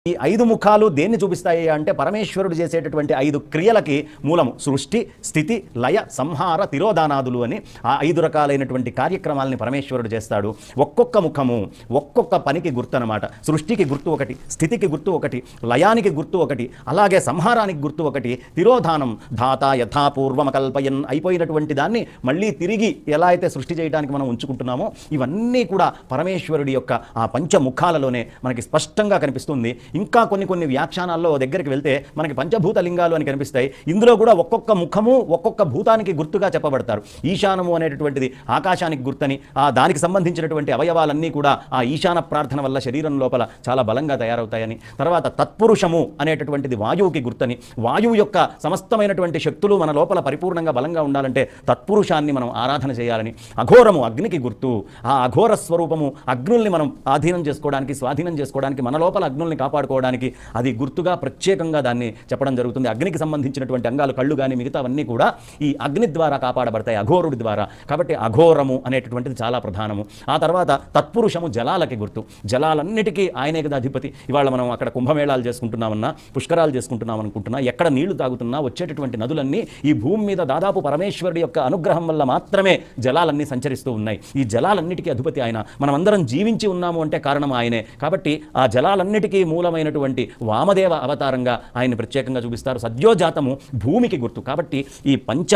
ఈ 5 ముఖాలు దేన్ని చూపిస్తాయి అంటే పరమేశ్వరుడు చేసేటటువంటి 5 క్రియలకి మూలము సృష్టి, స్థితి, లయ, సంహార, తిరోధానాదులు అని ఆ 5 రకాలైనటువంటి కార్యక్రమాలని పరమేశ్వరుడు చేస్తాడు. ఒక్కొక్క ముఖము ఒక్కొక్క పనికి గుర్తు అనమాట. సృష్టికి గుర్తు ఒకటి, స్థితికి గుర్తు ఒకటి, లయానికి గుర్తు ఒకటి, అలాగే సంహారానికి గుర్తు ఒకటి, తిరోధానం ధాత యథాపూర్వమకల్పయన్ అయిపోయినటువంటి దాన్ని మళ్ళీ తిరిగి ఎలా అయితే సృష్టి చేయడానికి మనం ఉంచుకుంటున్నామో ఇవన్నీ కూడా పరమేశ్వరుడి యొక్క ఆ పంచముఖాలలోనే మనకి స్పష్టంగా కనిపిస్తుంది. ఇంకా కొన్ని వ్యాఖ్యానాల్లో దగ్గరికి వెళ్తే మనకి పంచభూత లింగాలు అని కనిపిస్తాయి. ఇందులో కూడా ఒక్కొక్క ముఖము ఒక్కొక్క భూతానికి గుర్తుగా చెప్పబడతారు. ఈశానము అనేటటువంటిది ఆకాశానికి గుర్తని, దానికి సంబంధించినటువంటి అవయవాలన్నీ కూడా ఆ ఈశాన ప్రార్థన వల్ల శరీరం లోపల చాలా బలంగా తయారవుతాయని, తర్వాత తత్పురుషము అనేటటువంటిది వాయువుకి గుర్తని, వాయువు యొక్క సమస్తమైనటువంటి శక్తులు మన లోపల పరిపూర్ణంగా బలంగా ఉండాలంటే తత్పురుషాన్ని మనం ఆరాధన చేయాలని, అఘోరము అగ్నికి గుర్తు, ఆ అఘోర స్వరూపము అగ్నుల్ని మనం ఆధీనం చేసుకోవడానికి, స్వాధీనం చేసుకోవడానికి, మన లోపల అగ్నుల్ని కాపాడుకోవడానికి అది గుర్తుగా ప్రత్యేకంగా దాన్ని చెప్పడం జరుగుతుంది. అగ్నికి సంబంధించినటువంటి అంగాలు, కళ్ళు కానీ మిగతావన్నీ కూడా ఈ అగ్ని ద్వారా కాపాడబడతాయి, అఘోరుడి ద్వారా. కాబట్టి అఘోరము అనేటటువంటిది చాలా ప్రధానము. ఆ తర్వాత తత్పురుషము జలాలకి గుర్తు. జలాలన్నిటికీ ఆయనే కదా అధిపతి. ఇవాళ మనం అక్కడ కుంభమేళాలు చేసుకుంటున్నామన్నా, పుష్కరాలు చేసుకుంటున్నాం అనుకుంటున్నా, ఎక్కడ నీళ్లు తాగుతున్నా వచ్చేటటువంటి నదులన్నీ ఈ భూమి మీద దాదాపు పరమేశ్వరుడి యొక్క అనుగ్రహం వల్ల మాత్రమే జలాలన్నీ సంచరిస్తూ ఉన్నాయి. ఈ జలాలన్నిటికీ అధిపతి ఆయన. మనం అందరం జీవించి ఉన్నాము అంటే కారణం ఆయనే. కాబట్టి ఆ జలాలన్నిటికీ మూలమైనటువంటి వామదేవ అవతారంగా ఆయన్ని ప్రత్యేకంగా చూపిస్తారు. సద్యోజాతము భూమికి గుర్తు. కాబట్టి ఈ పంచ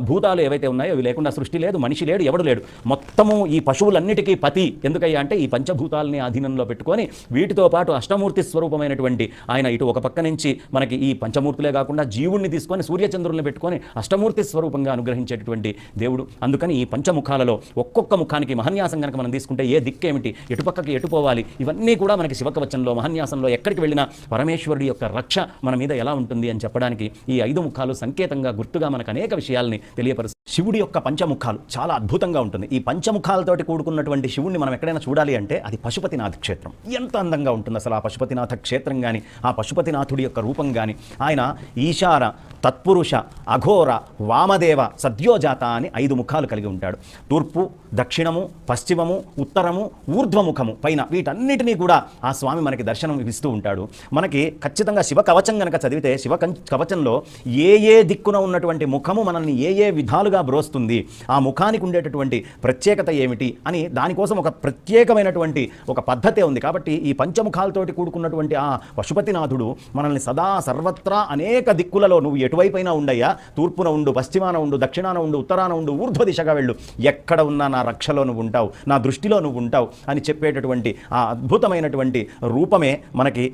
భూతాలు ఏవైతే ఉన్నాయో అవి లేకుండా సృష్టి లేదు, మనిషి లేడు, ఎవడు లేడు. మొత్తము ఈ పశువులన్నిటికీ పతి. ఎందుకయ్యా అంటే ఈ పంచభూతాలని అధీనంలో పెట్టుకొని వీటితో పాటు అష్టమూర్తి స్వరూపమైనటువంటి ఆయన ఇటు ఒక పక్క నుంచి మనకి ఈ పంచమూర్తులే కాకుండా జీవుణ్ణి తీసుకొని సూర్యచంద్రుల్ని పెట్టుకొని అష్టమూర్తి స్వరూపంగా అనుగ్రహించేటటువంటి దేవుడు. అందుకని ఈ పంచముఖాలలో ఒక్కొక్క ముఖానికి మహన్యాసం కనుక మనం తీసుకుంటే ఏ దిక్కేమిటి, ఎటుపక్కకి ఎటు పోవాలి, ఇవన్నీ కూడా మనకి శివకవచంలో మహన్యాసంలో ఎక్కడికి వెళ్ళినా పరమేశ్వరుడి యొక్క రక్ష మన మీద ఎలా ఉంటుంది అని చెప్పడానికి ఈ 5 ముఖాలు సంకేతంగా, గుర్తుగా మనకు అనేక విషయాల్ని తెలియపరుస్తాయి. శివుడి యొక్క పంచముఖాలు చాలా అద్భుతంగా ఉంటుంది. ఈ పంచముఖాలతోటి కూడుకున్నటువంటి శివుణ్ణి మనం ఎక్కడైనా చూడాలి అంటే అది పశుపతినాథ క్షేత్రం. ఎంత అందంగా ఉంటుంది అసలు ఆ పశుపతినాథ క్షేత్రం కానీ, ఆ పశుపతినాథుడి యొక్క రూపం కానీ. ఆయన ఈశాన, తత్పురుష, అఘోర, వామదేవ, సద్యోజాత అని 5 ముఖాలు కలిగి ఉంటాడు. తూర్పు, దక్షిణము, పశ్చిమము, ఉత్తరము, ఊర్ధ్వముఖము పైన వీటన్నిటినీ కూడా ఆ స్వామి మనకి దర్శనం ఇస్తూ ఉంటాడు. మనకి ఖచ్చితంగా శివ కవచం కనుక చదివితే శివ కవచంలో ఏ దిక్కున ఉన్నటువంటి ముఖము మనల్ని ఏ విధాలుగా బ్రోస్తుంది, ఆ ముఖానికి ఉండేటటువంటి ప్రత్యేకత ఏమిటి అని దానికోసం ఒక ప్రత్యేకమైనటువంటి ఒక పద్ధతే ఉంది. కాబట్టి ఈ పంచముఖాలతోటి కూడుకున్నటువంటి ఆ పశుపతినాథుడు మనల్ని సదా సర్వత్రా అనేక దిక్కులలో, నువ్వు ఎటువైపైనా ఉండయ్యా, తూర్పున ఉండు, పశ్చిమాన ఉండు, దక్షిణాన ఉండు, ఉత్తరాన ఉండు, ఊర్ధ్వ దిశగా వెళ్ళు, ఎక్కడ ఉన్నా నా రక్షలో నువ్వు ఉంటావు, నా దృష్టిలో నువ్వు ఉంటావు అని చెప్పేటటువంటి ఆ అద్భుతమైనటువంటి రూపమే మనకి